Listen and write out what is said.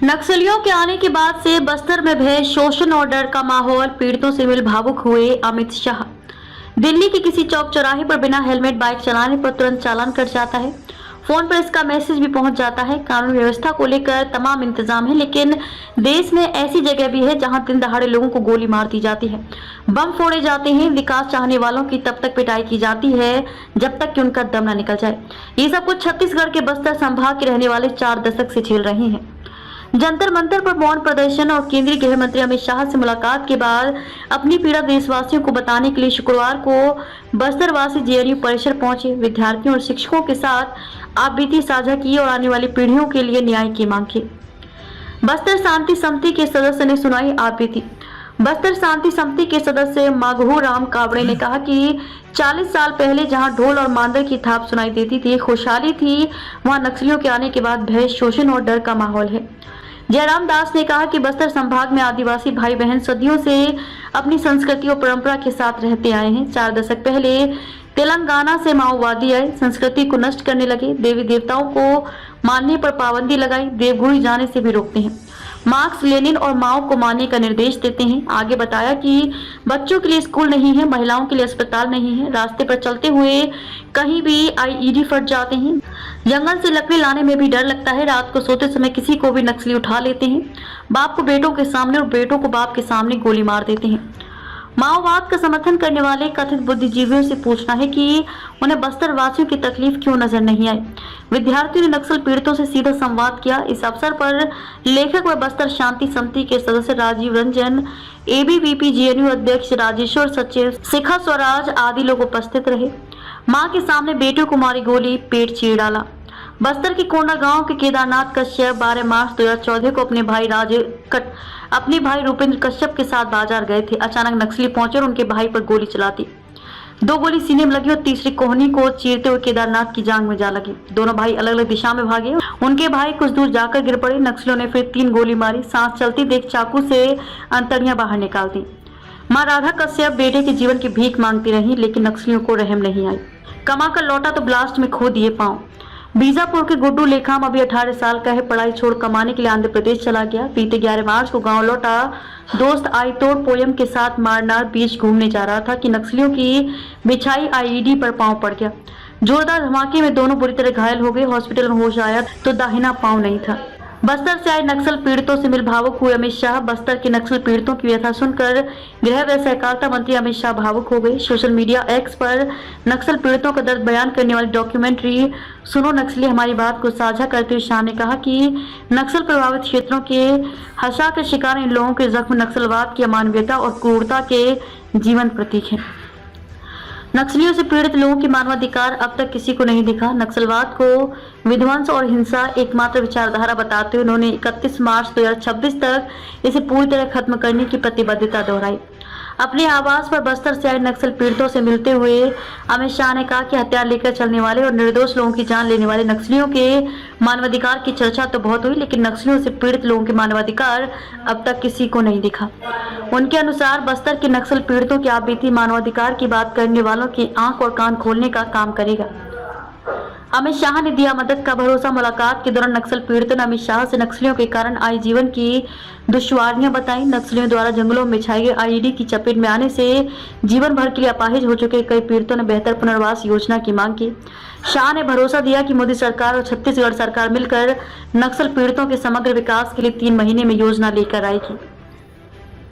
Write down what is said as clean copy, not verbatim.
नक्सलियों के आने के बाद से बस्तर में भय, शोषण और डर का माहौल। पीड़ितों से मिल भावुक हुए अमित शाह। दिल्ली के किसी चौक चौराहे पर बिना हेलमेट बाइक चलाने पर तुरंत चालान कट जाता है। फोन पर इसका मैसेज भी पहुंच जाता है। कानून व्यवस्था को लेकर तमाम इंतजाम है, लेकिन देश में ऐसी जगह भी है जहां दिन दहाड़े लोगों को गोली मार दी जाती है, बम फोड़े जाते हैं। विकास चाहने वालों की तब तक पिटाई की जाती है जब तक कि उनका दम न निकल जाए। ये सब कुछ छत्तीसगढ़ के बस्तर संभाग के रहने वाले 4 दशक से झेल रहे हैं। जंतर मंतर पर मौन प्रदर्शन और केंद्रीय गृह मंत्री अमित शाह से मुलाकात के बाद अपनी पीड़ा देशवासियों को बताने के लिए शुक्रवार को बस्तरवासी जेएनयू परिसर पहुंचे। विद्यार्थियों और शिक्षकों के साथ आप बीती साझा की और आने वाली पीढ़ियों के लिए न्याय की मांग की। बस्तर शांति समिति के सदस्य ने सुनाई आप बीती। बस्तर शांति समिति के सदस्य माघू राम कावड़े ने कहा कि 40 साल पहले जहां ढोल और मांदर की थाप सुनाई देती थी, खुशहाली थी, वहां नक्सलियों के आने के बाद भय, शोषण और डर का माहौल है। जयराम दास ने कहा कि बस्तर संभाग में आदिवासी भाई बहन सदियों से अपनी संस्कृति और परंपरा के साथ रहते आए हैं। 4 दशक पहले तेलंगाना से माओवादी आए, संस्कृति को नष्ट करने लगे, देवी देवताओं को मानने पर पाबंदी लगाई, देवगुड़ी जाने से भी रोकते हैं, मार्क्स लेनिन और माओ को मानने का निर्देश देते हैं। आगे बताया कि बच्चों के लिए स्कूल नहीं है, महिलाओं के लिए अस्पताल नहीं है, रास्ते पर चलते हुए कहीं भी आईईडी फट जाते हैं, जंगल से लकड़ी लाने में भी डर लगता है, रात को सोते समय किसी को भी नक्सली उठा लेते हैं, बाप को बेटों के सामने और बेटों को बाप के सामने गोली मार देते हैं। माओवाद का समर्थन करने वाले कथित बुद्धिजीवियों से पूछना है कि उन्हें बस्तर वासियों की तकलीफ क्यों नजर नहीं आई। विद्यार्थियों ने नक्सल पीड़ितों से सीधा संवाद किया। इस अवसर पर लेखक व बस्तर शांति समिति के सदस्य राजीव रंजन, एबीवीपी जेएनयू अध्यक्ष राजेश्वर, सचिव शिखा स्वराज आदि लोग उपस्थित रहे। मां के सामने बेटों को मारी गोली, पेट चीर डाला। बस्तर के कोंडा गांव के केदारनाथ कश्यप 12 मार्च 2014 को अपने भाई रूपेंद्र कश्यप के साथ बाजार गए थे। अचानक नक्सली पहुंचे और उनके भाई पर गोली चला दी। 2 गोली सीने में लगी और तीसरी कोहनी को चीरते हुए केदारनाथ की जांघ में जा लगी। दोनों भाई अलग अलग दिशा में भागे। उनके भाई कुछ दूर जाकर गिर पड़े। नक्सलियों ने फिर 3 गोली मारी। सांस चलती देख चाकू से अंतड़ियां बाहर निकाल दी। मां राधा कश्यप बेटे के जीवन की भीख मांगती रही, लेकिन नक्सलियों को रहम नहीं आई। कमाकर लौटा तो ब्लास्ट में खो दिए पांव। बीजापुर के गुड्डू लेखाम अभी 18 साल का है। पढ़ाई छोड़ कमाने के लिए आंध्र प्रदेश चला गया। बीते 11 मार्च को गांव लौटा। दोस्त आईतोड़ पोयम के साथ मारनार बीच घूमने जा रहा था कि नक्सलियों की बिछाई आईईडी पर पांव पड़ गया। जोरदार धमाके में दोनों बुरी तरह घायल हो गए। हॉस्पिटल में होश आया तो दाहिना पांव नहीं था। बस्तर से आए नक्सल पीड़ितों से मिल भावुक हुए अमित शाह। बस्तर के नक्सल पीड़ितों की व्यथा सुनकर गृह व सहकारिता मंत्री अमित शाह भावुक हो गए। सोशल मीडिया एक्स पर नक्सल पीड़ितों का दर्द बयान करने वाली डॉक्यूमेंट्री सुनो नक्सली हमारी बात को साझा करते हुए शाह ने कहा कि नक्सल प्रभावित क्षेत्रों के हशा के शिकार इन लोगों के जख्म नक्सलवाद की अमानवीयता और क्रूरता के जीवन प्रतीक है। नक्सलियों से पीड़ित लोगों की मानवाधिकार अब तक किसी को नहीं दिखा। नक्सलवाद को विध्वंस और हिंसा एकमात्र विचारधारा बताते हुए उन्होंने 31 मार्च 2026 तक इसे पूरी तरह खत्म करने की प्रतिबद्धता दोहराई। अपने आवास पर बस्तर से आए नक्सल पीड़ितों से मिलते हुए अमित शाह ने कहा कि हथियार लेकर चलने वाले और निर्दोष लोगों की जान लेने वाले नक्सलियों के मानवाधिकार की चर्चा तो बहुत हुई, लेकिन नक्सलियों से पीड़ित लोगों के मानवाधिकार अब तक किसी को नहीं दिखा। उनके अनुसार बस्तर के नक्सल पीड़ितों की आप बीती मानवाधिकार की बात करने वालों की आंख और कान खोलने का काम करेगा। अमित शाह ने दिया मदद का भरोसा। मुलाकात के दौरान नक्सल पीड़ितों ने अमित शाह से नक्सलियों के कारण आई जीवन की दुश्वारियां बताई। नक्सलियों द्वारा जंगलों में बिछाई गई आईईडी की चपेट में आने से जीवन भर के लिए अपाहिज हो चुके कई पीड़ितों ने बेहतर पुनर्वास योजना की मांग की। शाह ने भरोसा दिया कि मोदी सरकार और छत्तीसगढ़ सरकार मिलकर नक्सल पीड़ितों के समग्र विकास के लिए 3 महीने में योजना लेकर आएगी।